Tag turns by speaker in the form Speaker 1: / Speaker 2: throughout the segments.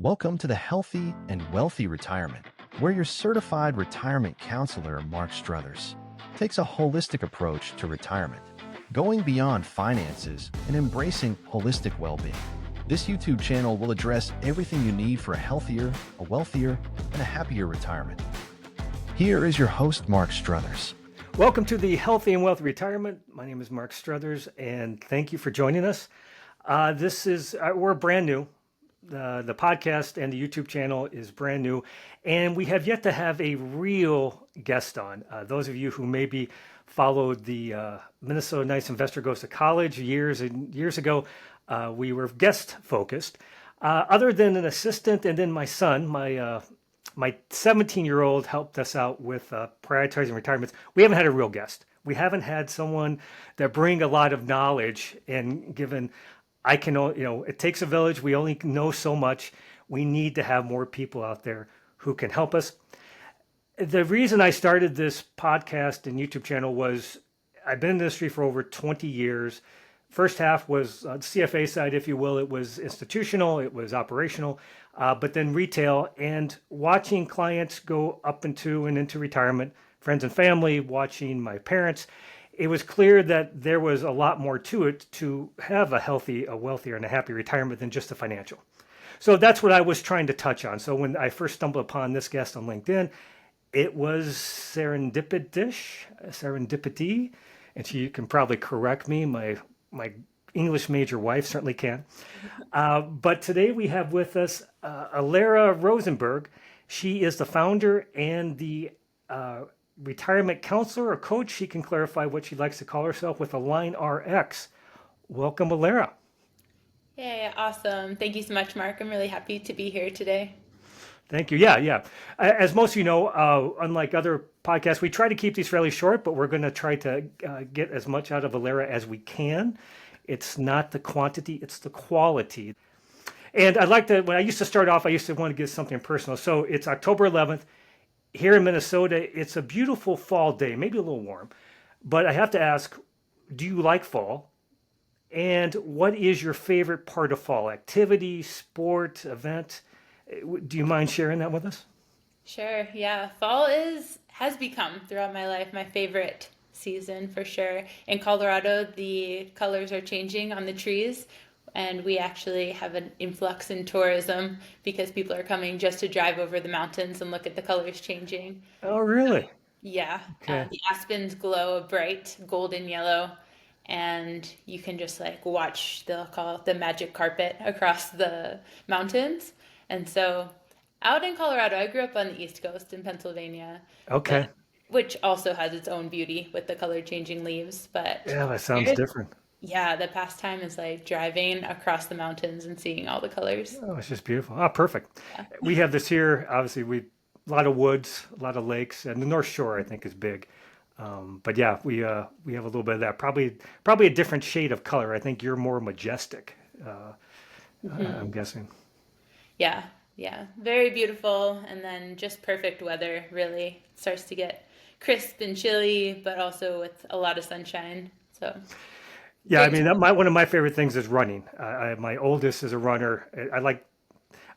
Speaker 1: Welcome to the Healthy and Wealthy Retirement, where your certified retirement counselor, Mark Struthers, takes a holistic approach to retirement, going beyond finances and embracing holistic well-being. This YouTube channel will address everything you need for a healthier, a wealthier, and a happier retirement. Here is your host, Mark Struthers.
Speaker 2: Welcome to the Healthy and Wealthy Retirement. My name is Mark Struthers, and thank you for joining us. We're brand new. The podcast and the YouTube channel is brand new, and we have yet to have a real guest on. Those of you who maybe followed the Minnesota Nice Investor Goes to College years and years ago, we were guest focused. Other than an assistant, and then my son, my 17-year-old helped us out with prioritizing retirements. We haven't had a real guest. We haven't had someone that bring a lot of knowledge and given. It takes a village. We only know so much. We need to have more people out there who can help us. The reason I started this podcast and YouTube channel was I've been in the industry for over 20 years. First half was on the CFA side, if you will. It was institutional, it was operational, but then retail and watching clients go up into and into retirement, friends and family, watching my parents. It was clear that there was a lot more to it to have a healthy, a wealthier, and a happy retirement than just the financial. So that's what I was trying to touch on. So when I first stumbled upon this guest on LinkedIn, it was serendipity, and she can probably correct me. My English major wife certainly can. But today we have with us Alara Rosenberg. She is the founder and the retirement counselor or coach. She can clarify what she likes to call herself with Align RX. Welcome, Alara.
Speaker 3: Yay, awesome. Thank you so much, Mark. I'm really happy to be here today.
Speaker 2: Thank you. Yeah. As most of you know, unlike other podcasts, we try to keep these fairly short, but we're going to try to get as much out of Alara as we can. It's not the quantity, it's the quality. And when I used to start off, I used to want to get something personal. So it's October 11th. Here in Minnesota, it's a beautiful fall day, maybe a little warm. But I have to ask, do you like fall? And what is your favorite part of fall? Activity, sport, event? Do you mind sharing that with us?
Speaker 3: Sure, yeah. Fall has become, throughout my life, my favorite season for sure. In Colorado, the colors are changing on the trees, and we actually have an influx in tourism because people are coming just to drive over the mountains and look at the colors changing.
Speaker 2: Oh, really?
Speaker 3: Yeah,
Speaker 2: Okay.
Speaker 3: the aspens glow a bright golden yellow, and you can just like watch, they'll call it the magic carpet across the mountains. And so out in Colorado, I grew up on the East Coast in Pennsylvania,
Speaker 2: Okay.
Speaker 3: which also has its own beauty with the color changing leaves. But
Speaker 2: Yeah, that sounds
Speaker 3: here,
Speaker 2: different.
Speaker 3: yeah, the pastime is like driving across the mountains and seeing all the colors.
Speaker 2: Oh, it's just beautiful. Oh, perfect.
Speaker 3: Yeah.
Speaker 2: We have this here. Obviously, a lot of woods, a lot of lakes, and the North Shore I think is big. But yeah, we have a little bit of that. Probably a different shade of color. I think you're more majestic. I'm guessing.
Speaker 3: Yeah, yeah, very beautiful. And then just perfect weather, really. It starts to get crisp and chilly, but also with a lot of sunshine. So
Speaker 2: Yeah, I
Speaker 3: great.
Speaker 2: mean, one of my favorite things is running. My oldest is a runner.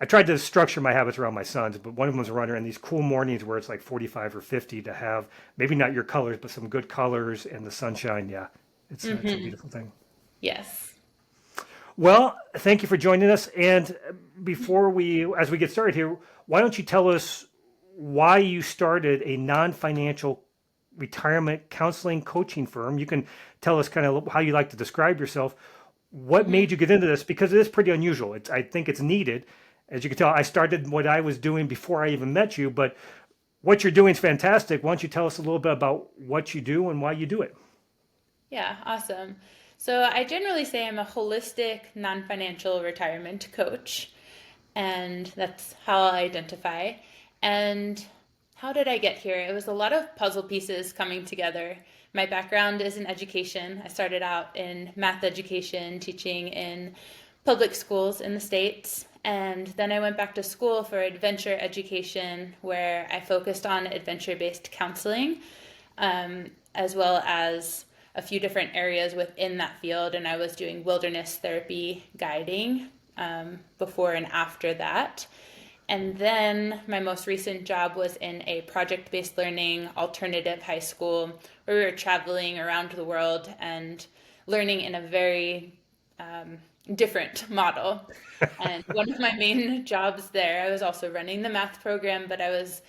Speaker 2: I tried to structure my habits around my sons, but one of them is a runner. And these cool mornings where it's like 45 or 50 to have maybe not your colors, but some good colors and the sunshine. Yeah, it's a beautiful thing.
Speaker 3: Yes.
Speaker 2: Well, thank you for joining us. And as we get started here, why don't you tell us why you started a non-financial retirement counseling coaching firm? You can tell us kind of how you like to describe yourself. What made you get into this? Because it is pretty unusual. I think it's needed. As you can tell, I started what I was doing before I even met you, but what you're doing is fantastic. Why don't you tell us a little bit about what you do and why you do it?
Speaker 3: Yeah, awesome. So I generally say I'm a holistic, non-financial retirement coach, and that's how I identify. And how did I get here? It was a lot of puzzle pieces coming together. My background is in education. I started out in math education, teaching in public schools in the States. And then I went back to school for adventure education, where I focused on adventure-based counseling, as well as a few different areas within that field. And I was doing wilderness therapy guiding before and after that. And then my most recent job was in a project-based learning alternative high school where we were traveling around the world and learning in a very different model. And one of my main jobs there, I was also running the math program, but I was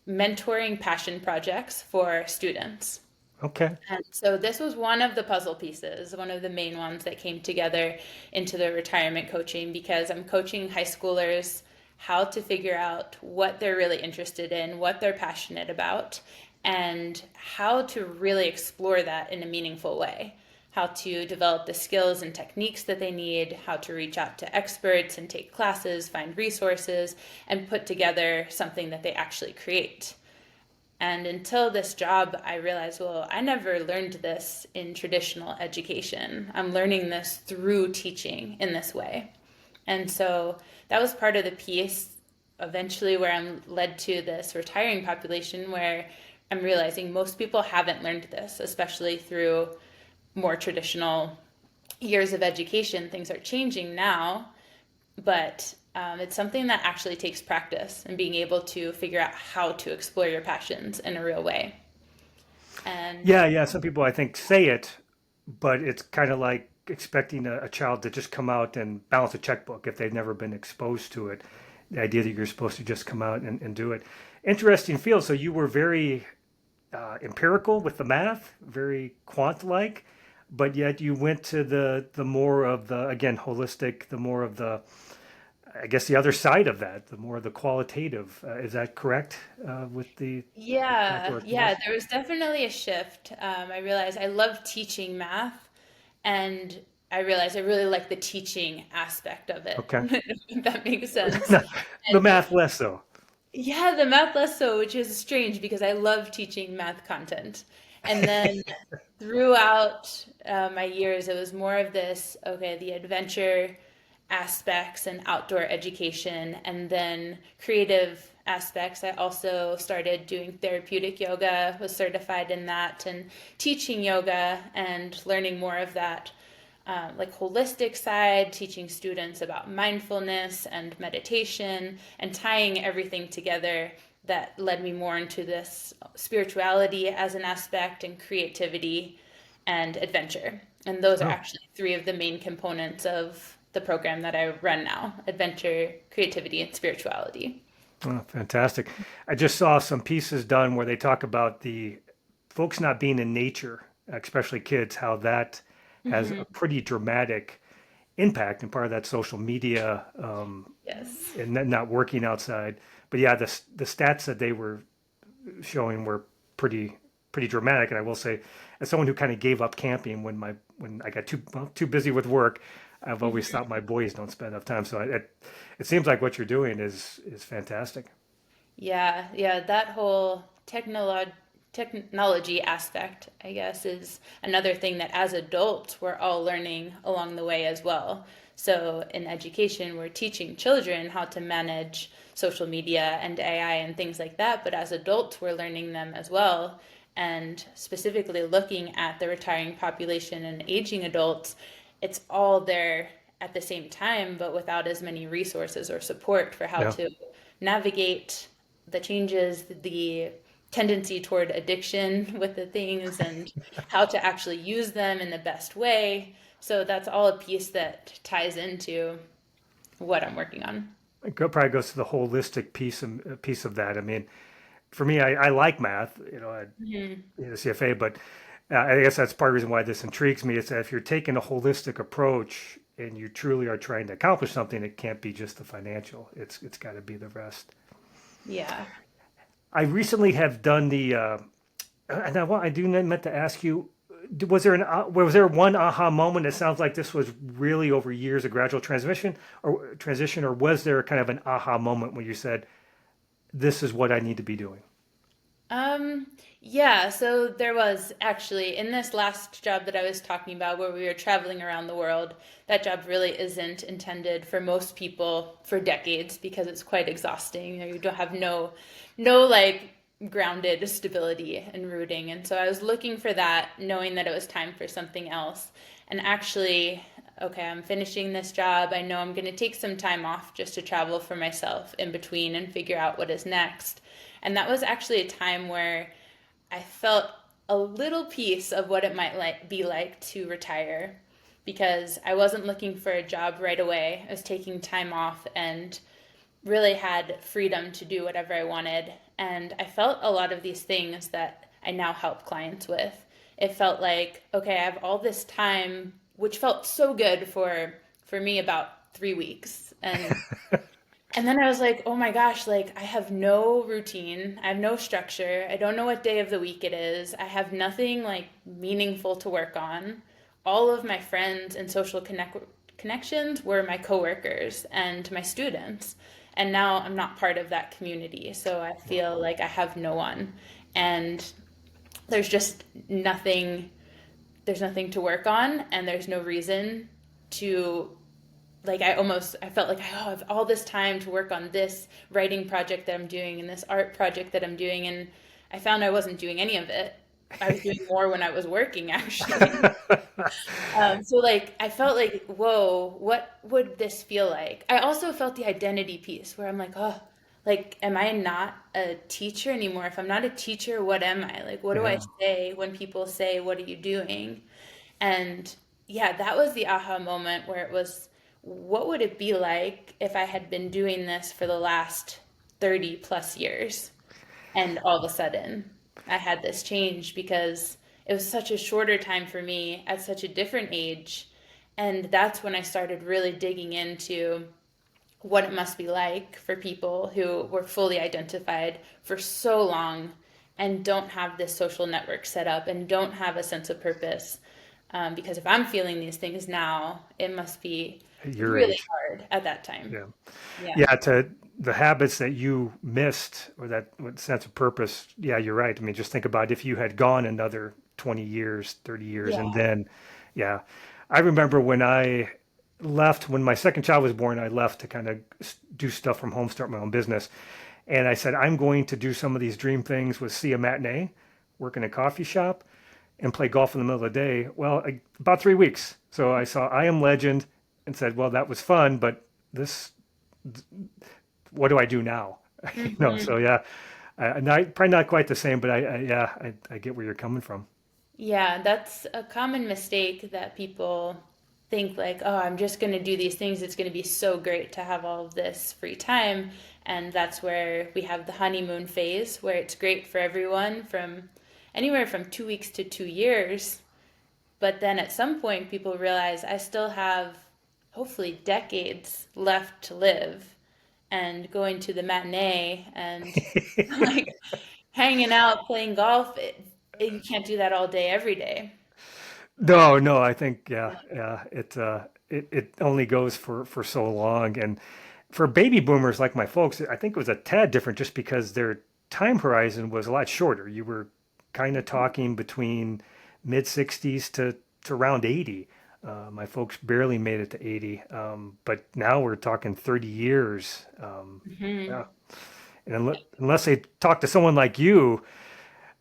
Speaker 3: mentoring passion projects for students.
Speaker 2: Okay.
Speaker 3: And so this was one of the puzzle pieces, one of the main ones that came together into the retirement coaching, because I'm coaching high schoolers how to figure out what they're really interested in, what they're passionate about, and how to really explore that in a meaningful way. How to develop the skills and techniques that they need, how to reach out to experts and take classes, find resources, and put together something that they actually create. And until this job, I realized, well, I never learned this in traditional education. I'm learning this through teaching in this way. And so that was part of the piece eventually where I'm led to this retiring population where I'm realizing most people haven't learned this, especially through more traditional years of education. Things are changing now, but it's something that actually takes practice and being able to figure out how to explore your passions in a real way. And
Speaker 2: Yeah. Some people I think say it, but it's kind of like expecting a child to just come out and balance a checkbook if they've never been exposed to it. The idea that you're supposed to just come out and do it. Interesting field. So you were very empirical with the math, very quant-like, but yet you went to the more of the, again, holistic, the more of the, I guess, the other side of that, the more of the qualitative. Is that correct with the
Speaker 3: yeah,
Speaker 2: outdoor
Speaker 3: yeah,
Speaker 2: skills?
Speaker 3: there was definitely a shift. I realized I love teaching math, and I realized I really like the teaching aspect of it,
Speaker 2: Okay.
Speaker 3: if that makes sense.
Speaker 2: The
Speaker 3: And
Speaker 2: math less so.
Speaker 3: yeah, the math less so, which is strange because I love teaching math content. And then throughout my years, it was more of this, okay, the adventure aspects and outdoor education, and then creative aspects. I also started doing therapeutic yoga, was certified in that, and teaching yoga and learning more of that like holistic side, teaching students about mindfulness and meditation and tying everything together that led me more into this spirituality as an aspect and creativity and adventure. And those are
Speaker 2: Oh,
Speaker 3: actually three of the main components of the program that I run now: adventure, creativity, and spirituality.
Speaker 2: oh, fantastic. I just saw some pieces done where they talk about the folks not being in nature, especially kids, how that has a
Speaker 3: Hmm.
Speaker 2: pretty dramatic impact and part of that social media
Speaker 3: Yes.
Speaker 2: and not working outside. But yeah, the stats that they were showing were pretty dramatic. And I will say, as someone who kind of gave up camping when I got too busy with work, I've always thought my boys don't spend enough time. So it seems like what you're doing is fantastic.
Speaker 3: Yeah, yeah, that whole technology aspect, I guess, is another thing that as adults we're all learning along the way as well. So in education, we're teaching children how to manage social media and AI and things like that, but as adults, we're learning them as well. And specifically looking at the retiring population and aging adults, it's all there at the same time, but without as many resources or support for how
Speaker 2: Yeah.
Speaker 3: to navigate the changes, the tendency toward addiction with the things, and how to actually use them in the best way. So that's all a piece that ties into what I'm working on.
Speaker 2: Probably goes to the holistic piece of that. I mean, for me, I like math,
Speaker 3: Mhm.
Speaker 2: the CFA, but I guess that's part of the reason why this intrigues me. Is that if you're taking a holistic approach and you truly are trying to accomplish something, it can't be just the financial. It's got to be the rest.
Speaker 3: Yeah.
Speaker 2: I recently have done and I do meant to ask you, was there one aha moment? It sounds like this was really over years a gradual transition, or was there kind of an aha moment where you said, "This is what I need to be doing"?
Speaker 3: Um, yeah, so there was actually in this last job that I was talking about where we were traveling around the world, that job really isn't intended for most people for decades because it's quite exhausting. You know, you don't have no like grounded stability and rooting. And so I was looking for that, knowing that it was time for something else. and actually, okay, I'm finishing this job. I know I'm going to take some time off just to travel for myself in between and figure out what is next. And that was actually a time where I felt a little piece of what it might be like to retire, because I wasn't looking for a job right away. I was taking time off and really had freedom to do whatever I wanted. And I felt a lot of these things that I now help clients with. It felt like, okay, I have all this time, which felt so good for me about 3 weeks. And then I was like, oh my gosh, like I have no routine. I have no structure. I don't know what day of the week it is. I have nothing like meaningful to work on. All of my friends and social connections were my coworkers and my students. And now I'm not part of that community. So I feel like I have no one. And there's just nothing, there's nothing to work on, and there's no reason to, like, I felt like, oh, I have all this time to work on this writing project that I'm doing and this art project that I'm doing, and I found I wasn't doing any of it. I was doing more when I was working, actually. So like I felt like, whoa, what would this feel like? I also felt the identity piece where I'm like, oh, like, am I not a teacher anymore? If I'm not a teacher, what am I? Like, what do I
Speaker 2: Yeah.
Speaker 3: say when people say, what are you doing? And yeah, that was the aha moment where it was, what would it be like if I had been doing this for the last 30 plus years? And all of a sudden, I had this change because it was such a shorter time for me at such a different age. And that's when I started really digging into what it must be like for people who were fully identified for so long and don't have this social network set up and don't have a sense of purpose. Because if I'm feeling these things now, it must be
Speaker 2: At your
Speaker 3: really
Speaker 2: age.
Speaker 3: hard at that time.
Speaker 2: Yeah.
Speaker 3: Yeah.
Speaker 2: Yeah. To the habits that you missed or that sense of purpose. Yeah, you're right. I mean, just think about if you had gone another 20 years, 30 years, and
Speaker 3: Yeah.
Speaker 2: then, yeah. I remember when I left, when my second child was born, I left to kind of do stuff from home, start my own business. And I said, I'm going to do some of these dream things with see a matinee, work in a coffee shop, and play golf in the middle of the day. Well, about 3 weeks. So I saw I Am Legend and said, well, that was fun, but this, what do I do now?
Speaker 3: Hmm.
Speaker 2: So yeah, probably not quite the same, but yeah, I get where you're coming from.
Speaker 3: Yeah, that's a common mistake that people think like, oh, I'm just going to do these things. It's going to be so great to have all of this free time. And that's where we have the honeymoon phase, where it's great for everyone from anywhere from 2 weeks to 2 years. But then at some point, people realize I still have hopefully decades left to live. And going to the matinee and like hanging out, playing golf, you can't do that all day, every day.
Speaker 2: No, no, I think yeah. It only goes for so long, and for baby boomers like my folks, I think it was a tad different just because their time horizon was a lot shorter. You were kind of talking between mid 60s to around 80. My folks barely made it to 80, but now we're talking 30 years.
Speaker 3: Hmm.
Speaker 2: Yeah, and unless they talk to someone like you,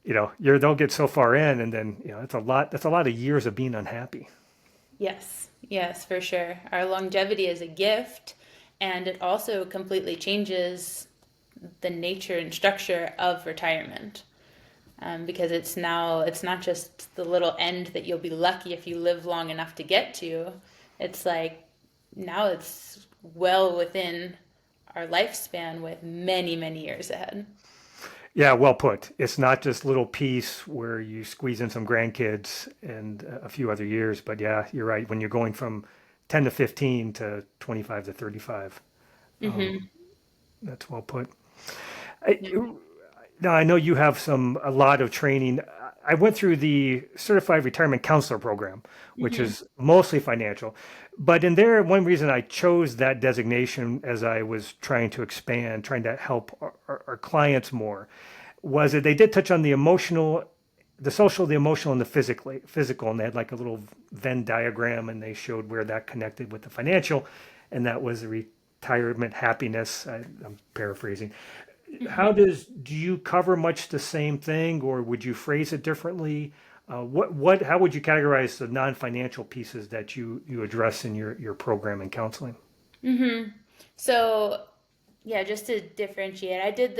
Speaker 2: they'll get so far in, and then it's a lot. That's a lot of years of being unhappy.
Speaker 3: Yes, yes, for sure. Our longevity is a gift, and it also completely changes the nature and structure of retirement. Because it's not just the little end that you'll be lucky if you live long enough to get to. It's like now it's well within our lifespan with many, many years ahead.
Speaker 2: Yeah, well put. It's not just little piece where you squeeze in some grandkids and a few other years, but yeah, you're right. When you're going from 10 to 15 to 25 to 35, um,
Speaker 3: Hmm.
Speaker 2: that's well put. I, Now I know you have a lot of training. I went through the Certified Retirement Counselor program, which
Speaker 3: Hmm.
Speaker 2: is mostly financial. But in there, one reason I chose that designation as I was trying to expand, trying to help our clients more, was that they did touch on the emotional, the social, the emotional, and the physical, and they had like a little Venn diagram, and they showed where that connected with the financial, and that was the retirement happiness. I'm paraphrasing.
Speaker 3: Hmm.
Speaker 2: Do you cover much the same thing, or would you phrase it differently? How would you categorize the non-financial pieces that you address in your program and counseling?
Speaker 3: So, yeah, just to differentiate, I did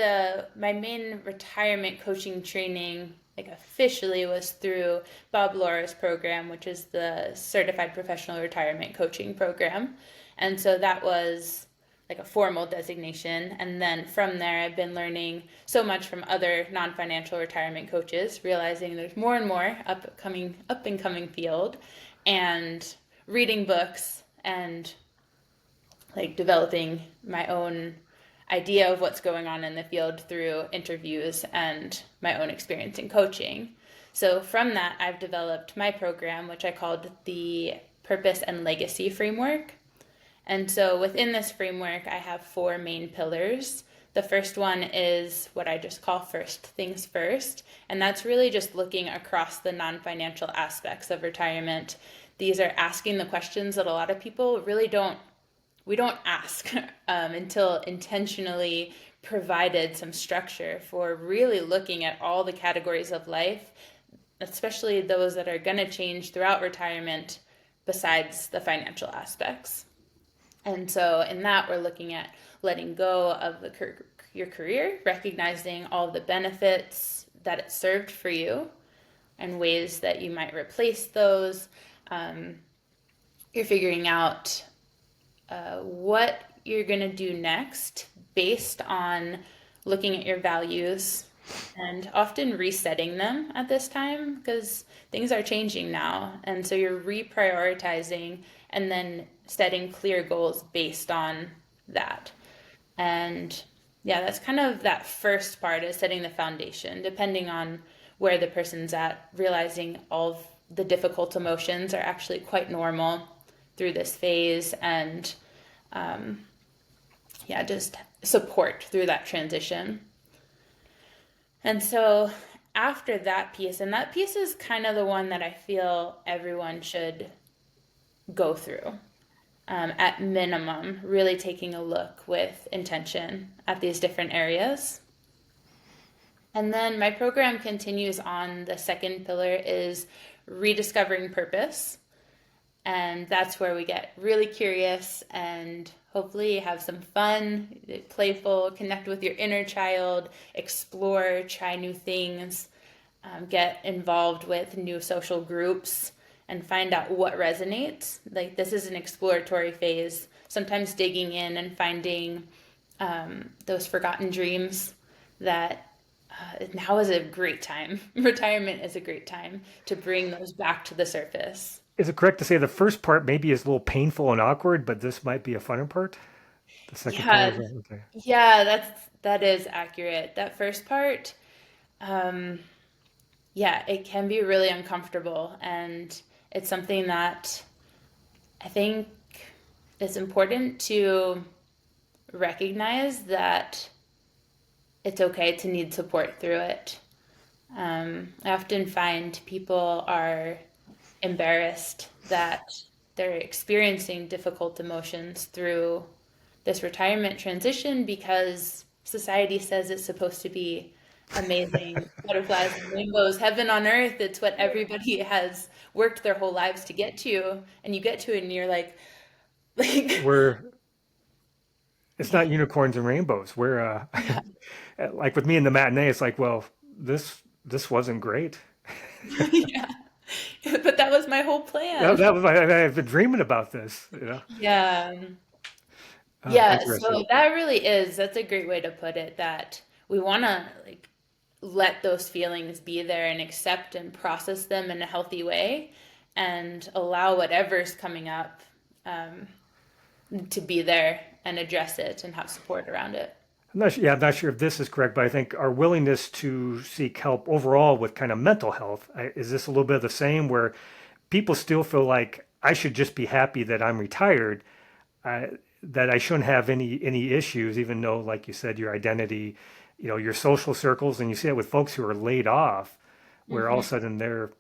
Speaker 3: my main retirement coaching training, like officially, was through Bob Laura's program, which is the Certified Professional Retirement Coaching Program. And so that was like a formal designation. And then from there, I've been learning so much from other non-financial retirement coaches, realizing there's more and more up and coming field, and reading books and like developing my own idea of what's going on in the field through interviews and my own experience in coaching. So from that, I've developed my program, which I called the Purpose and Legacy Framework. And so within this framework, I have four main pillars. The first one is what I just call first things first. And that's really just looking across the non-financial aspects of retirement. These are asking the questions that a lot of people really we don't ask until intentionally provided some structure for really looking at all the categories of life, especially those that are going to change throughout retirement besides the financial aspects. And so in that, we're looking at letting go of your career, recognizing all the benefits that it served for you and ways that you might replace those. You're figuring out what you're going to do next based on looking at your values and often resetting them at this time because things are changing now. And so you're reprioritizing and then setting clear goals based on that. And yeah, that's kind of that first part, is setting the foundation, depending on where the person's at, realizing all of the difficult emotions are actually quite normal through this phase, and just support through that transition. And so after that piece, and that piece is kind of the one that I feel everyone should go through, at minimum, really taking a look with intention at these different areas. And then my program continues on. The second pillar is rediscovering purpose. And that's where we get really curious and hopefully have some fun, playful, connect with your inner child, explore, try new things, get involved with new social groups, and find out what resonates. Like, this is an exploratory phase, sometimes digging in and finding those forgotten dreams that now is a great time. Retirement is a great time to bring those back to the surface.
Speaker 2: Is it correct to say the first part maybe is a little painful and awkward, but this might be a funner part? The second pillar is
Speaker 3: Yeah,
Speaker 2: okay.
Speaker 3: yeah, that is accurate. That first part, yeah, it can be really uncomfortable, and it's something that I think it's important to recognize that it's okay to need support through it. I often find people are embarrassed that they're experiencing difficult emotions through this retirement transition because society says it's supposed to be amazing, butterflies and rainbows, heaven on earth. It's what everybody has worked their whole lives to get to, and you get to it and you're like
Speaker 2: We're It's not unicorns and rainbows. We're
Speaker 3: yeah.
Speaker 2: like with me in the matinee, it's like, well, this wasn't great.
Speaker 3: Yeah, but that was my whole
Speaker 2: That,
Speaker 3: plan.
Speaker 2: that was I've been dreaming about this.
Speaker 3: Yeah. Yeah,
Speaker 2: Interesting.
Speaker 3: so that really is, that's a great way to put it, that we want to like let those feelings be there and accept and process them in a healthy way and allow whatever's coming up to be there and address it and have support around it.
Speaker 2: I'm not sure if this is correct, but I think our willingness to seek help overall with kind of mental health, is this a little bit of the same where people still feel like I should just be happy that I'm retired, uh, that I shouldn't have any issues, even though, like you said, your identity, your social circles, and you see it with folks who are laid off, where all of a
Speaker 3: Hmm.
Speaker 2: sudden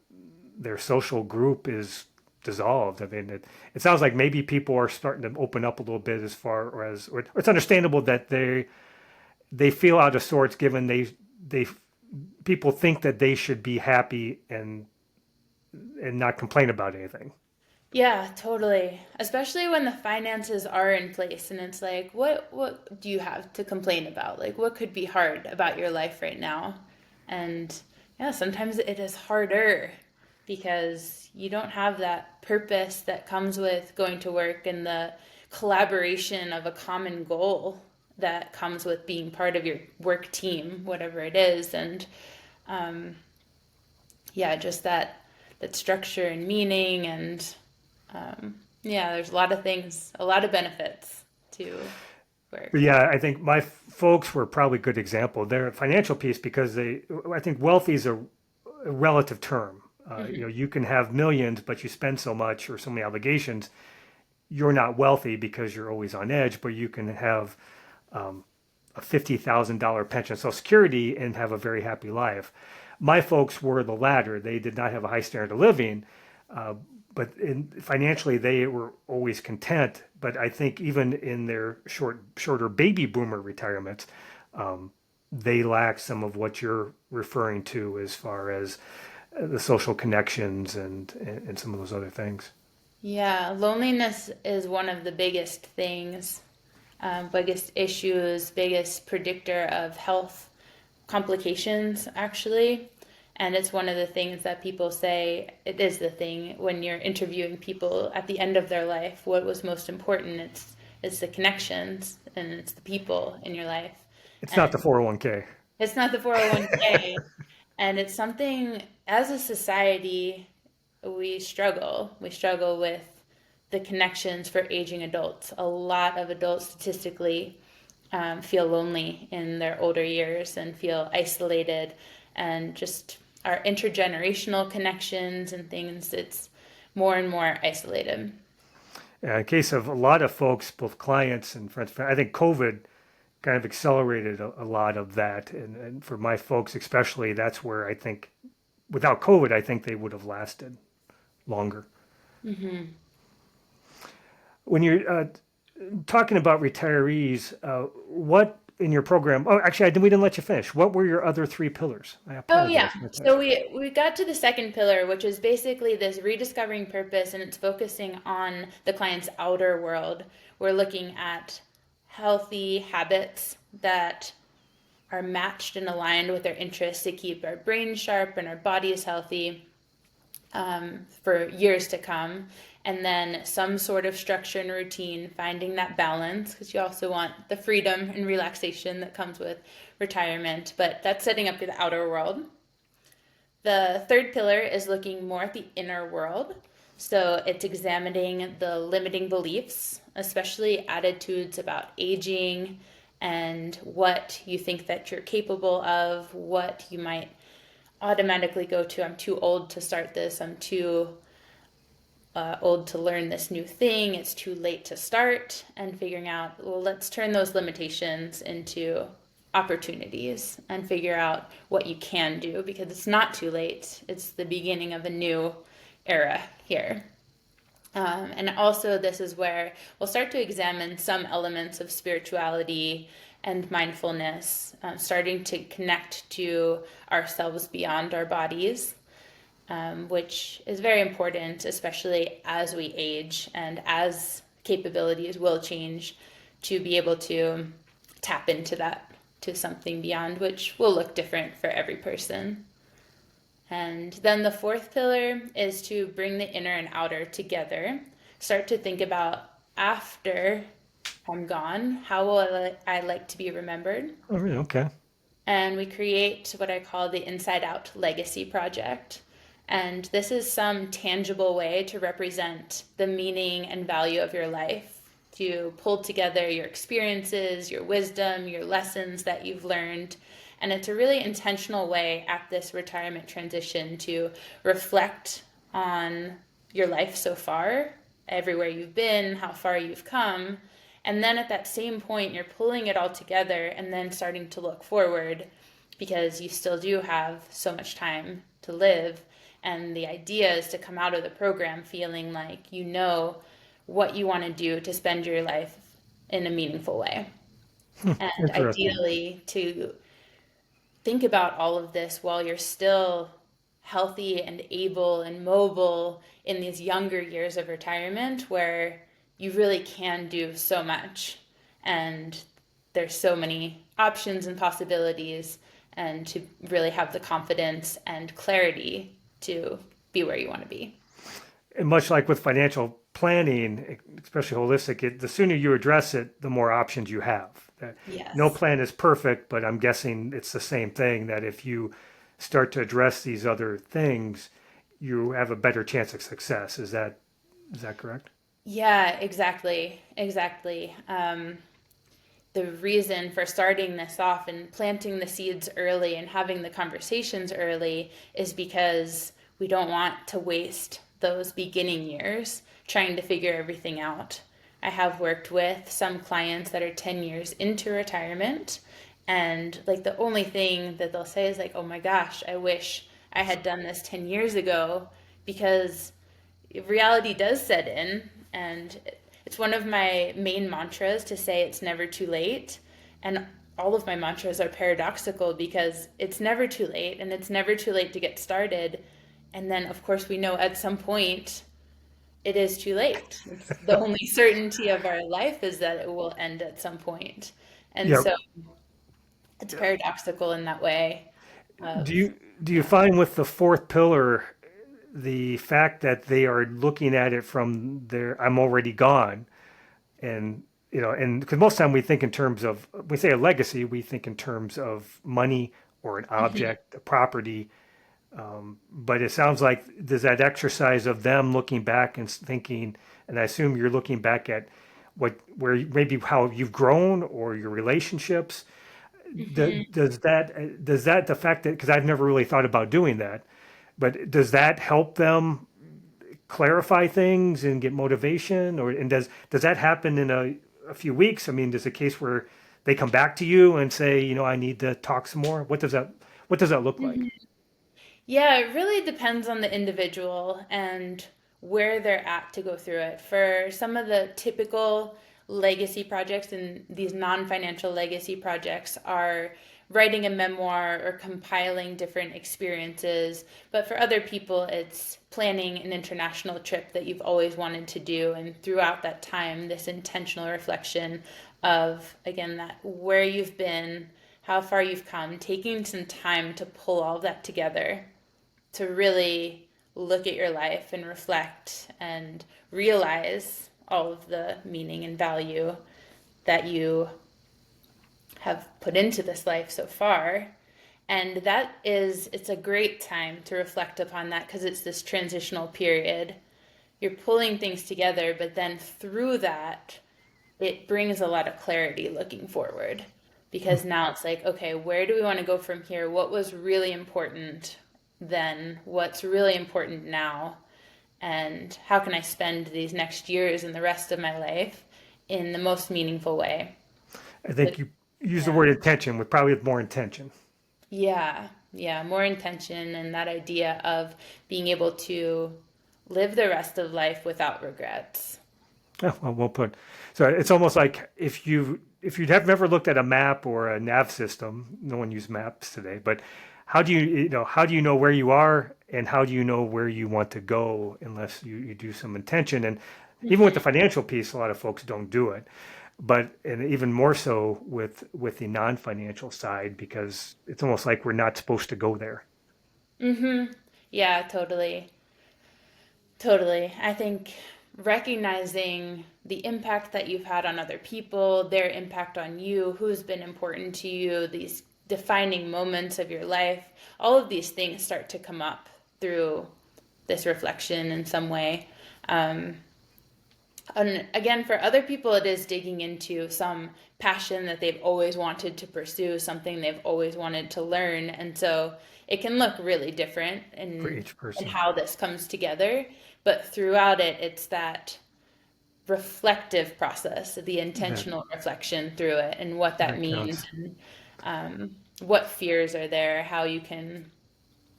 Speaker 2: their social group is dissolved. I mean, it sounds like maybe people are starting to open up a little bit as far as, or it's understandable that they feel out of sorts given they people think that they should be happy, and and not complain about anything.
Speaker 3: Yeah, totally. Especially when the finances are in place and it's like, what do you have to complain about? Like what could be hard about your life right now? And yeah, sometimes it is harder because you don't have that purpose that comes with going to work and the collaboration of a common goal that comes with being part of your work team, whatever it is. And yeah, just that structure and meaning and yeah, there's a lot of things, a lot of benefits to
Speaker 2: But
Speaker 3: work.
Speaker 2: yeah, I think my folks were probably a good example. Their financial piece, because I think wealthy is a relative term.
Speaker 3: Hmm.
Speaker 2: You can have millions, but you spend so much or so many obligations, you're not wealthy because you're always on edge. But you can have a $50,000 pension, Social Security, and have a very happy life. My folks were the latter. They did not have a high standard of living, uh, but financially they were always content. But I think even in their shorter baby boomer retirements, they lack some of what you're referring to as far as the social connections and some of those other things.
Speaker 3: Yeah, loneliness is one of the biggest things, biggest issues, biggest predictor of health complications, actually. And it's one of the things that people say, it is the thing when you're interviewing people at the end of their life, what was most important? It's the connections and it's the people in your life.
Speaker 2: It's not the
Speaker 3: And
Speaker 2: 401k.
Speaker 3: it's not the 401k. And it's something, as a society, we struggle. We struggle with the connections for aging adults. A lot of adults statistically feel lonely in their older years and feel isolated, and just our intergenerational connections and things, it's more and more isolated.
Speaker 2: In case of a lot of folks, both clients and friends, I think COVID kind of accelerated a lot of that. And for my folks, especially, that's where I think without COVID, I think they would have lasted longer.
Speaker 3: Hmm.
Speaker 2: When you're talking about retirees, what in your program? Oh, actually, we didn't let you finish. What were your other three pillars? I
Speaker 3: Oh yeah.
Speaker 2: apologize. I meant to
Speaker 3: So
Speaker 2: ask.
Speaker 3: we got to the second pillar, which is basically this rediscovering purpose, and it's focusing on the client's outer world. We're looking at healthy habits that are matched and aligned with our interests to keep our brain sharp and our bodies healthy for years to come. And then some sort of structure and routine, finding that balance, because you also want the freedom and relaxation that comes with retirement. But that's setting up for the outer world. The third pillar is looking more at the inner world. So it's examining the limiting beliefs, especially attitudes about aging and what you think that you're capable of, what you might automatically go to. I'm too old to start this. I'm too old to learn this new thing. It's too late to start. And figuring out, well, let's turn those limitations into opportunities and figure out what you can do, because it's not too late. It's the beginning of a new era here. And also, this is where we'll start to examine some elements of spirituality and mindfulness, starting to connect to ourselves beyond our bodies, which is very important, especially as we age and as capabilities will change, to be able to tap into that, to something beyond, which will look different for every person. And then the fourth pillar is to bring the inner and outer together. Start to think about, after I'm gone, how will I like to be remembered?
Speaker 2: Oh, really? Okay.
Speaker 3: And we create what I call the Inside Out Legacy Project. And this is some tangible way to represent the meaning and value of your life, to pull together your experiences, your wisdom, your lessons that you've learned. And it's a really intentional way at this retirement transition to reflect on your life so far, everywhere you've been, how far you've come. And then at that same point, you're pulling it all together and then starting to look forward, because you still do have so much time to live. And the idea is to come out of the program feeling like you know what you want to do to spend your life in a meaningful way. And
Speaker 2: Interesting.
Speaker 3: ideally, to think about all of this while you're still healthy and able and mobile in these younger years of retirement where you really can do so much and there's so many options and possibilities, and to really have the confidence and clarity to be where you want to be.
Speaker 2: And much like with financial planning, especially holistic, the sooner you address it, the more options you have. No
Speaker 3: Yes.
Speaker 2: plan is perfect, but I'm guessing it's the same thing that if you start to address these other things, you have a better chance of success. Is that correct?
Speaker 3: Yeah, exactly. Exactly. The reason for starting this off and planting the seeds early and having the conversations early is because we don't want to waste those beginning years trying to figure everything out. I have worked with some clients that are 10 years into retirement, and like the only thing that they'll say is like, "Oh my gosh, I wish I had done this 10 years ago," because reality does set in, and it's one of my main mantras to say it's never too late. And all of my mantras are paradoxical because it's never too late and it's never too late to get started. And then, of course, we know at some point it is too late. It's the only certainty of our life is that it will end at some point. And
Speaker 2: Yeah.
Speaker 3: so it's paradoxical in that way
Speaker 2: Do
Speaker 3: of,
Speaker 2: you do you
Speaker 3: yeah.
Speaker 2: find with the fourth pillar the fact that they are looking at it from their "I'm already gone," and and because most time we think in terms of, we say a legacy, we think in terms of money or an
Speaker 3: Mhm.
Speaker 2: object, a property. But it sounds like there's that exercise of them looking back and thinking, and I assume you're looking back at maybe how you've grown or your relationships.
Speaker 3: Mhm.
Speaker 2: Does that the fact that, because I've never really thought about doing that, but does that help them clarify things and get motivation, and does that happen in a few weeks? I mean, there's a case where they come back to you and say, I need to talk some more. What does that look like?
Speaker 3: Mhm. Yeah, it really depends on the individual and where they're at to go through it. For some of the typical legacy projects and these non-financial legacy projects are writing a memoir or compiling different experiences. But for other people, it's planning an international trip that you've always wanted to do. And throughout that time, this intentional reflection of, again, that where you've been, how far you've come, taking some time to pull all that together to really look at your life and reflect and realize all of the meaning and value that you have put into this life so far. And it's a great time to reflect upon that because it's this transitional period. You're pulling things together, but then through that, it brings a lot of clarity looking forward because now it's like, okay, where do we want to go from here? What was really important then? What's really important now? And how can I spend these next years and the rest of my life in the most meaningful way?
Speaker 2: I
Speaker 3: Like,
Speaker 2: think you use the
Speaker 3: yeah.
Speaker 2: word intention with probably with more intention.
Speaker 3: Yeah. Yeah. More intention and that idea of being able to live the rest of life without regrets.
Speaker 2: Oh, well put. So it's almost like if you have never looked at a map or a nav system, no one uses maps today, but how do you know where you are and how do you know where you want to go unless you do some intention? And even with the
Speaker 3: Hmm.
Speaker 2: financial piece, a lot of folks don't do it. But and even more so with the non-financial side because it's almost like we're not supposed to go there.
Speaker 3: Hmm. Yeah, totally. Totally. I think recognizing the impact that you've had on other people, their impact on you, who's been important to you, these defining moments of your life, all of these things start to come up through this reflection in some way. Um, and again, for other people, it is digging into some passion that they've always wanted to pursue, something they've always wanted to learn. And so it can look really different
Speaker 2: For
Speaker 3: in,
Speaker 2: each
Speaker 3: in
Speaker 2: person.
Speaker 3: how this comes together. But throughout it, it's that reflective process, the
Speaker 2: That
Speaker 3: intentional reflection through it, and what that
Speaker 2: that
Speaker 3: means,
Speaker 2: counts.
Speaker 3: and what fears are there, how you can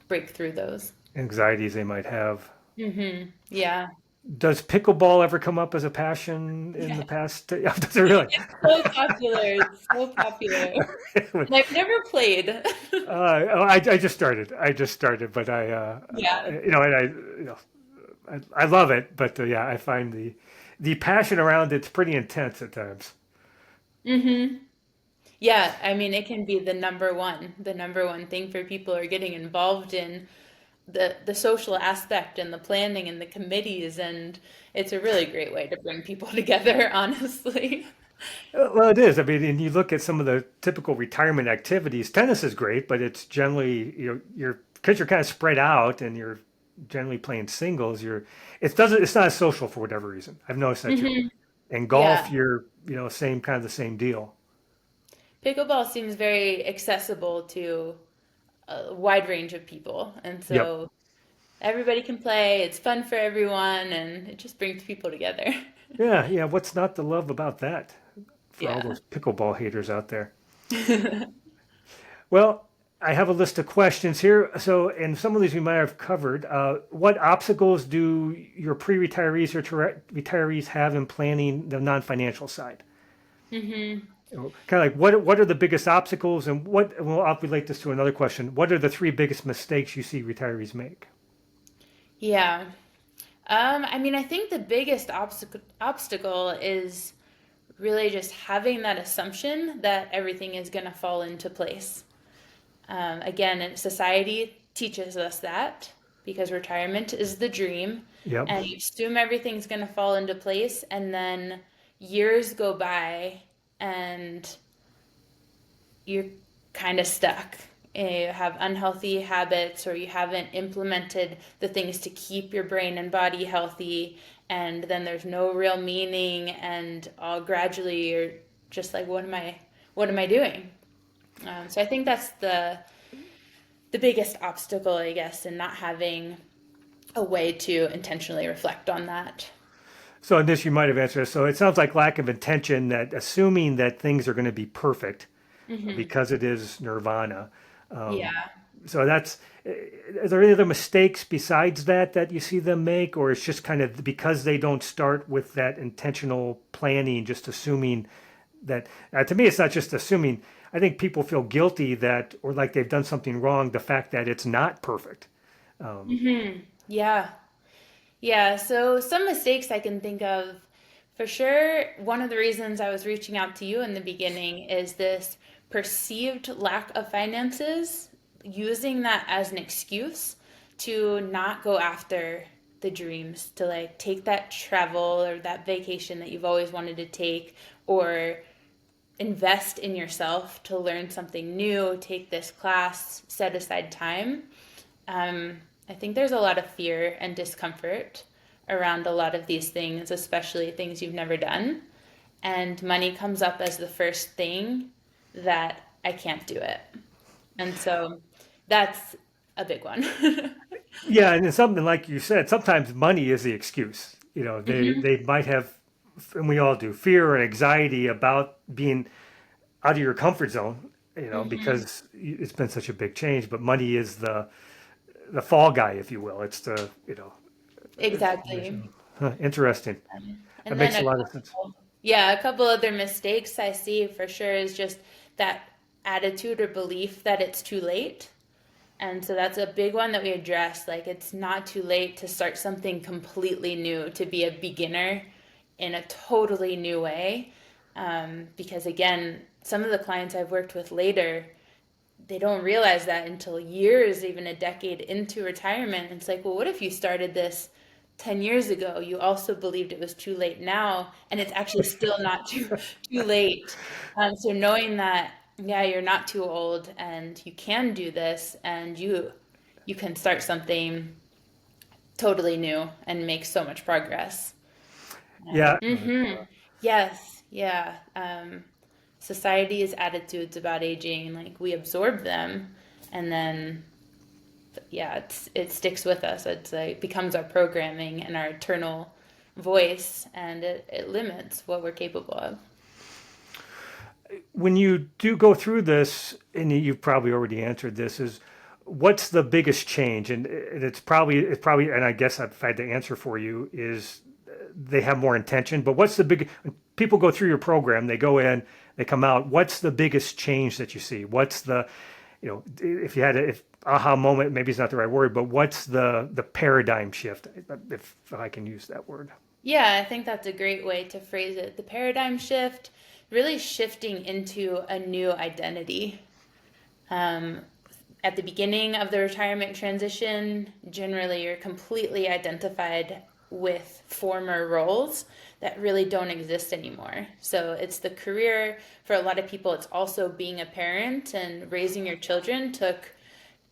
Speaker 3: break through those.
Speaker 2: Anxieties they might have.
Speaker 3: Hmm. Yeah.
Speaker 2: Does pickleball ever come up as a passion in the
Speaker 3: Yeah.
Speaker 2: past? Does it really?
Speaker 3: It's so popular. It's so popular. And I've never played.
Speaker 2: I just started. I just started, but
Speaker 3: Yeah.
Speaker 2: and I love it. But yeah, I find the passion around it's pretty intense at times.
Speaker 3: Hmm. Yeah, I mean, it can be the number one thing for people are getting involved in the social aspect and the planning and the committees, and it's a really great way to bring people together, honestly.
Speaker 2: Well, it is. I mean, and you look at some of the typical retirement activities. Tennis is great, but it's generally you're because you're kind of spread out and you're generally playing singles. It's not as social for whatever reason. I've noticed that too.
Speaker 3: Hmm.
Speaker 2: And golf,
Speaker 3: Yeah.
Speaker 2: you're same kind of the same deal.
Speaker 3: Pickleball seems very accessible to a wide range of people, and
Speaker 2: Yep.
Speaker 3: so everybody can play. It's fun for everyone, and it just brings people together.
Speaker 2: Yeah, yeah. What's not to love about that for all
Speaker 3: Yeah.
Speaker 2: those pickleball haters out there? Well, I have a list of questions here. So, and some of these we might have covered. What obstacles do your pre-retirees or retirees have in planning the non-financial side?
Speaker 3: Hmm.
Speaker 2: Kind of like what are the biggest obstacles, and and I'll relate this to another question. What are the three biggest mistakes you see retirees make?
Speaker 3: Yeah. I mean, I think the biggest obstacle is really just having that assumption that everything is going to fall into place. Again, society teaches us that because retirement is the dream,
Speaker 2: Yep.
Speaker 3: and you assume everything's going to fall into place, and then years go by, and you're kind of stuck. You have unhealthy habits, or you haven't implemented the things to keep your brain and body healthy, and then there's no real meaning, and all gradually you're just like, what am I doing? So I think that's the biggest obstacle, I guess, in not having a way to intentionally reflect on that.
Speaker 2: So in this, you might have answered. So it sounds like lack of intention, that assuming that things are going to be perfect
Speaker 3: Hmm.
Speaker 2: because it is nirvana.
Speaker 3: Yeah.
Speaker 2: So that's, is there any other mistakes besides that you see them make, or it's just kind of because they don't start with that intentional planning, just assuming that, to me, it's not just assuming. I think people feel guilty that, or like they've done something wrong, the fact that it's not perfect.
Speaker 3: Hmm. Yeah. Yeah. So some mistakes I can think of for sure. One of the reasons I was reaching out to you in the beginning is this perceived lack of finances, using that as an excuse to not go after the dreams, to like take that travel or that vacation that you've always wanted to take, or invest in yourself to learn something new, take this class, set aside time. I think there's a lot of fear and discomfort around a lot of these things, especially things you've never done. And money comes up as the first thing that I can't do it. And so that's a big one.
Speaker 2: Yeah, and it's something like you said, sometimes money is the excuse.
Speaker 3: Hmm.
Speaker 2: They might have, and we all do, fear and anxiety about being out of your comfort zone,
Speaker 3: Hmm.
Speaker 2: because it's been such a big change. But money is the fall guy, if you will. It's
Speaker 3: Exactly.
Speaker 2: interesting. That
Speaker 3: And then
Speaker 2: makes a lot of sense.
Speaker 3: yeah, a couple other mistakes I see for sure is just that attitude or belief that it's too late. And so that's a big one that we address. Like, it's not too late to start something completely new, to be a beginner in a totally new way. Because again, some of the clients I've worked with later, they don't realize that until years, even a decade into retirement. It's like, well, what if you started this 10 years ago? You also believed it was too late now, and it's actually still not too late. So knowing that, yeah, you're not too old and you can do this, and you can start something totally new and make so much progress.
Speaker 2: Yeah,
Speaker 3: Hmm. Yes, yeah. Society's attitudes about aging, like we absorb them, and then yeah, it sticks with us. It's like becomes our programming and our eternal voice, and it limits what we're capable of.
Speaker 2: when you do go through this, and you've probably already answered this, is what's the biggest change? And it's probably, and I guess if I had to answer for you, is they have more intention. But what's the big? When people go through your program, they go in, they come out. What's the biggest change that you see? What's the, if you had a if aha moment, maybe it's not the right word, but what's the paradigm shift, if I can use that word?
Speaker 3: Yeah, I think that's a great way to phrase it. The paradigm shift, really shifting into a new identity. Um, at the beginning of the retirement transition, generally you're completely identified with former roles that really don't exist anymore. So it's the career. For a lot of people, it's also being a parent, and raising your children took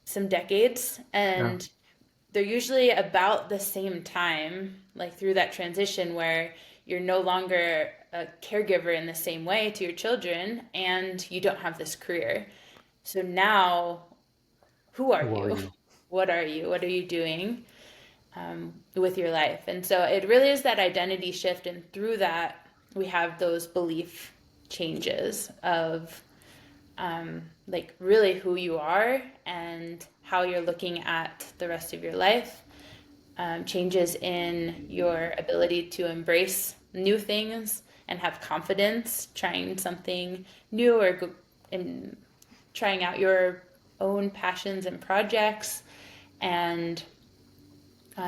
Speaker 3: some decades,
Speaker 2: Yeah.
Speaker 3: and they're usually about the same time, like through that transition where you're no longer a caregiver in the same way to your children, and you don't have this career. So now, who are
Speaker 2: Who are
Speaker 3: you?
Speaker 2: you?
Speaker 3: What are you? What are you doing with your life? And so it really is that identity shift. And through that, we have those belief changes of like really who you are and how you're looking at the rest of your life, changes in your ability to embrace new things and have confidence trying something new, or in trying out your own passions and projects. And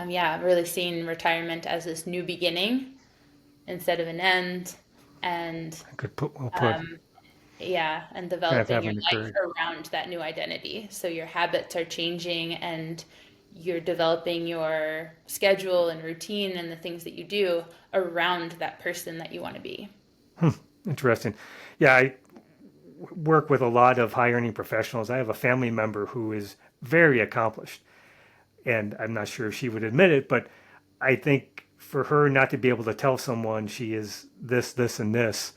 Speaker 3: yeah, really seeing retirement as this new beginning instead of an end. And
Speaker 2: Well put.
Speaker 3: yeah, and
Speaker 2: Kind of
Speaker 3: developing your
Speaker 2: having the
Speaker 3: life
Speaker 2: courage.
Speaker 3: around that new identity. So your habits are changing, and you're developing your schedule and routine and the things that you do around that person that you want to be.
Speaker 2: Interesting. Yeah, I work with a lot of high earning professionals. I have a family member who is very accomplished, and I'm not sure if she would admit it, but I think for her not to be able to tell someone she is this, this, and this,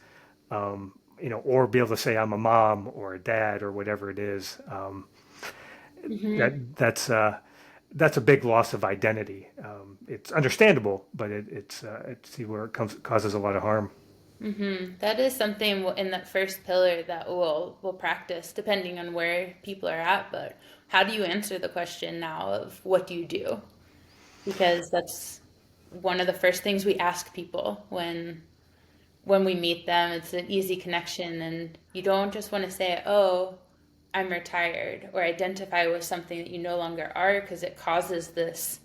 Speaker 2: or be able to say I'm a mom or a dad or whatever it is,
Speaker 3: Hmm.
Speaker 2: that's a big loss of identity. It's understandable, but it's see where it causes a lot of harm.
Speaker 3: That is something in that first pillar that we'll practice depending on where people are at. But how do you answer the question now of what do you do? Because that's one of the first things we ask people when we meet them. It's an easy connection, and you don't just want to say, "Oh, I'm retired," or identify with something that you no longer are, because it causes this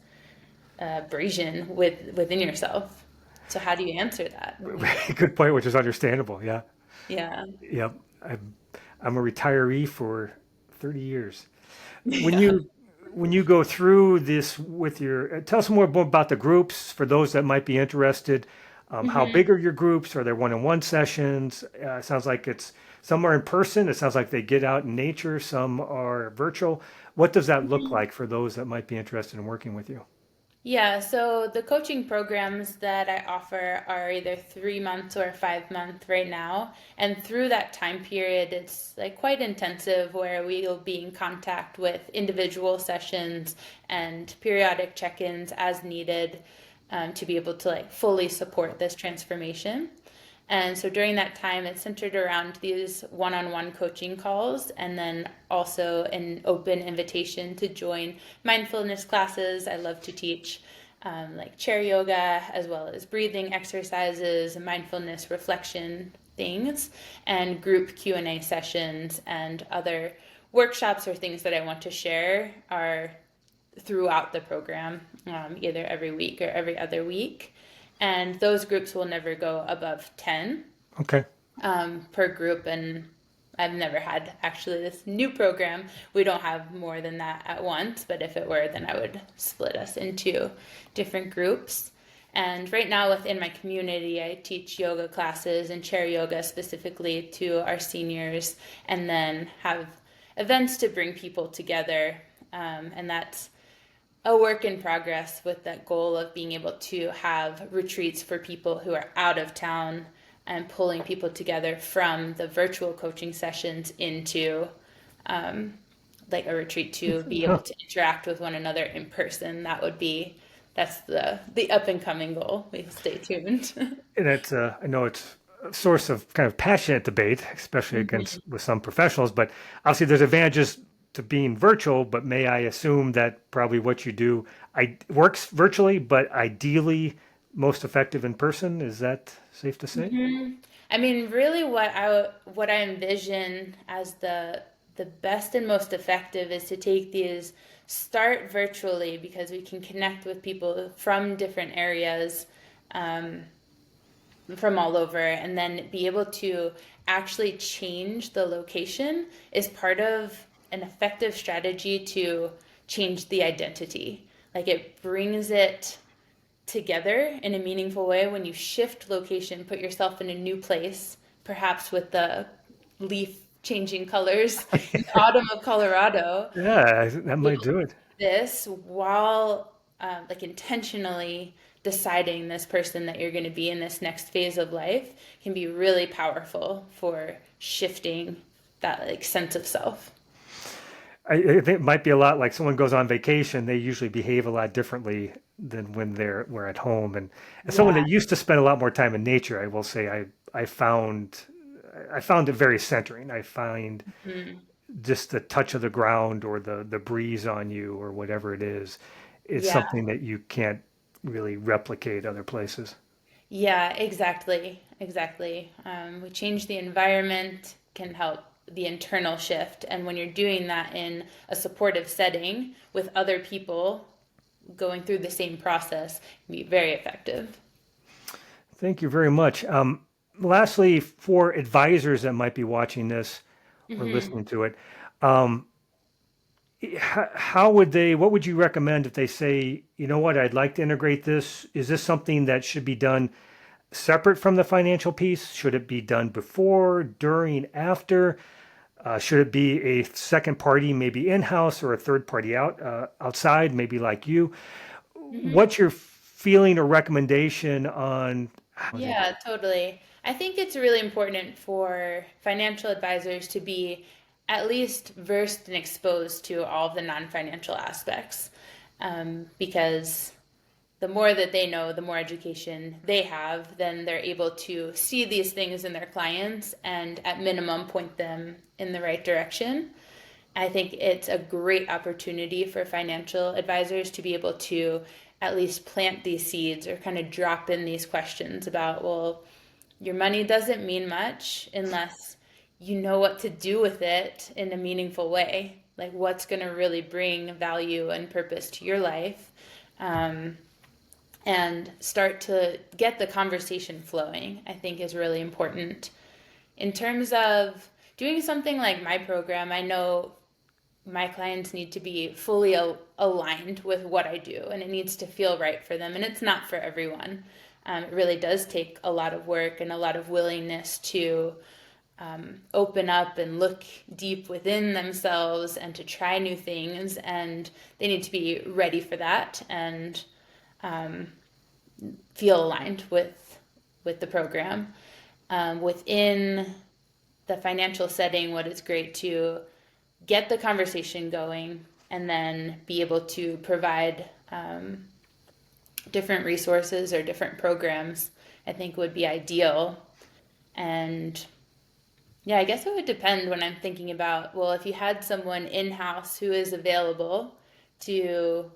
Speaker 3: abrasion within yourself. So how do you answer that?
Speaker 2: Good point, which is understandable. Yeah.
Speaker 3: Yeah.
Speaker 2: Yep. I'm a retiree for 30 years. When
Speaker 3: Yeah.
Speaker 2: you when you go through this with your, tell us more about the groups for those that might be interested. How
Speaker 3: Hmm.
Speaker 2: big are your groups? Are there one-on-one sessions? It sounds like it's some are in person. It sounds like they get out in nature. Some are virtual. What does that look like for those that might be interested in working with you?
Speaker 3: Yeah, so the coaching programs that I offer are either 3 months or 5 month right now. And through that time period, it's like quite intensive, where we'll be in contact with individual sessions and periodic check-ins as needed, to be able to like fully support this transformation. And so during that time, it's centered around these one on one coaching calls, and then also an open invitation to join mindfulness classes. I love to teach like chair yoga, as well as breathing exercises, mindfulness reflection things, and group Q&A sessions, and other workshops or things that I want to share are throughout the program, either every week or every other week. And those groups will never go above 10
Speaker 2: Okay.
Speaker 3: per group. And I've never had actually this new program. We don't have more than that at once, but if it were, then I would split us into different groups. And right now within my community, I teach yoga classes and chair yoga specifically to our seniors, and then have events to bring people together. And that's a work in progress, with that goal of being able to have retreats for people who are out of town, and pulling people together from the virtual coaching sessions into like a retreat to be able
Speaker 2: Huh.
Speaker 3: to interact with one another in person. That's the up and coming goal. We stay tuned.
Speaker 2: And it's I know it's a source of kind of passionate debate, especially
Speaker 3: Mhm.
Speaker 2: against with some professionals. But obviously, there's advantages to being virtual, but may I assume that probably what you do works virtually, but ideally most effective in person? Is that safe to say?
Speaker 3: I mean, really, what I envision as the best and most effective is to take these start virtually because we can connect with people from different areas, um, from all over, and then be able to actually change the location is part of an effective strategy to change the identity. Like it brings it together in a meaningful way when you shift location, put yourself in a new place, perhaps with the leaf changing colors in the autumn of Colorado.
Speaker 2: Yeah, that might do it.
Speaker 3: This while like intentionally deciding this person that you're going to be in this next phase of life can be really powerful for shifting that like sense of self.
Speaker 2: I think it might be a lot like someone goes on vacation, they usually behave a lot differently than when we're at home. And as someone
Speaker 3: Yeah.
Speaker 2: that used to spend a lot more time in nature, I will say I found it very centering. I find
Speaker 3: Mm.
Speaker 2: just the touch of the ground or the breeze on you or whatever it is, it's
Speaker 3: Yeah.
Speaker 2: something that you can't really replicate other places.
Speaker 3: Yeah, exactly. Exactly. We change the environment can help the internal shift. And when you're doing that in a supportive setting with other people going through the same process, it can be very effective.
Speaker 2: Thank you very much. Lastly, for advisors that might be watching this or
Speaker 3: Hmm.
Speaker 2: listening to it, um, how would they, what would you recommend if they say, you know what, I'd like to integrate this? Is this something that should be done separate from the financial piece? Should it be done before, during, after? Should it be a second party, maybe in-house, or a third party outside, maybe like you?
Speaker 3: Hmm.
Speaker 2: What's your feeling or recommendation on how to?
Speaker 3: Yeah, totally. I think it's really important for financial advisors to be at least versed and exposed to all of the non-financial aspects, because the more that they know, the more education they have, then they're able to see these things in their clients and at minimum point them in the right direction. I think it's a great opportunity for financial advisors to be able to at least plant these seeds or kind of drop in these questions about, well, your money doesn't mean much unless you know what to do with it in a meaningful way. Like what's going to really bring value and purpose to your life. Um, and start to get the conversation flowing, I think is really important. In terms of doing something like my program, I know my clients need to be fully aligned with what I do and it needs to feel right for them. And it's not for everyone. It really does take a lot of work and a lot of willingness to open up and look deep within themselves and to try new things. And they need to be ready for that and feel aligned with the program. Within the financial setting, what is great to get the conversation going and then be able to provide different resources or different programs, I think would be ideal. And yeah, I guess it would depend when I'm thinking about, well, if you had someone in house who is available to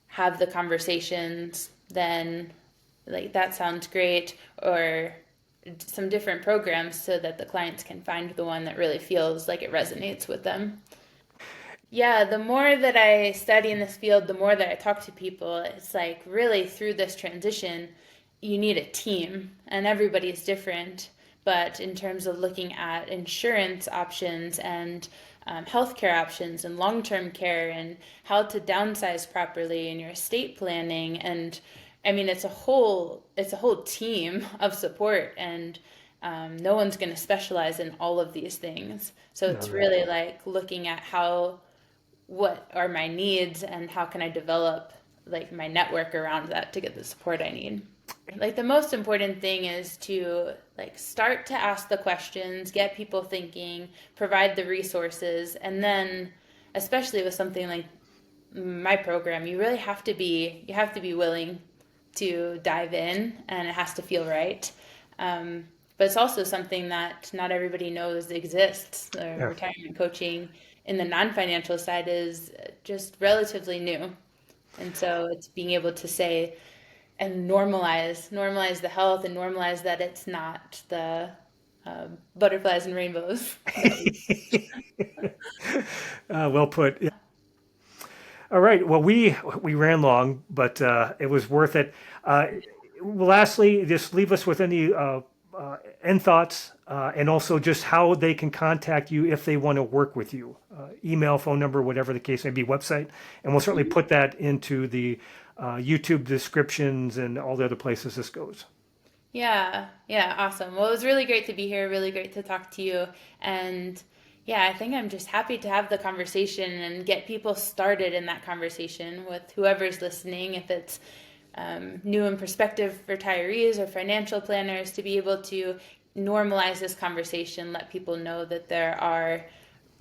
Speaker 3: have the conversations, then like that sounds great. Or some different programs so that the clients can find the one that really feels like it resonates with them. Yeah, the more that I study in this field, the more that I talk to people, it's like really through this transition, you need a team and everybody's different. But in terms of looking at insurance options and healthcare options and long-term care and how to downsize properly and your estate planning and I mean it's a whole team of support and no one's going to specialize in all of these things. So it's
Speaker 2: No,
Speaker 3: really like looking at how what are my needs and how can I develop like my network around that to get the support I need. Like the most important thing is to like start to ask the questions, get people thinking, provide the resources, and then especially with something like my program, you have to be willing to dive in and it has to feel right. but it's also something that not everybody knows exists.
Speaker 2: Yeah.
Speaker 3: Retirement coaching in the non-financial side is just relatively new. And so it's being able to say and normalize the health and normalize that it's not the butterflies and rainbows.
Speaker 2: Well put. Yeah. All right. Well, we ran long, but it was worth it. Lastly, just leave us with any end thoughts, and also just how they can contact you if they want to work with you. Email, phone number, whatever the case may be, website, and we'll certainly put that into the YouTube descriptions and all the other places this goes.
Speaker 3: Yeah, awesome. Well, it was really great to be here, really great to talk to you. And yeah, I think I'm just happy to have the conversation and get people started in that conversation with whoever's listening, if it's new and prospective retirees or financial planners, to be able to normalize this conversation, let people know that there are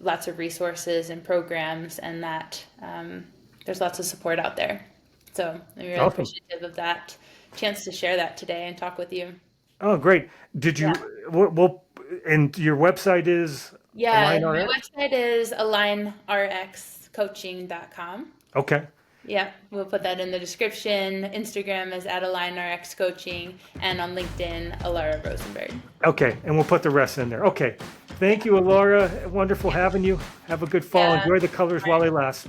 Speaker 3: lots of resources and programs and that there's lots of support out there. So I'm really
Speaker 2: Awesome.
Speaker 3: appreciative of that chance to share that today and talk with you.
Speaker 2: Oh, great. Did you, well, and your website is
Speaker 3: Yeah,
Speaker 2: Align
Speaker 3: my
Speaker 2: RX?
Speaker 3: website is alignrxcoaching.com.
Speaker 2: Okay.
Speaker 3: Yeah, we'll put that in the description. Instagram is at alignrxcoaching, and on LinkedIn, Alara Rosenberg.
Speaker 2: Okay. And we'll put the rest in there. Okay. Thank you, Alara. Wonderful having you. Have a good fall.
Speaker 3: Yeah.
Speaker 2: Enjoy the colors while they last.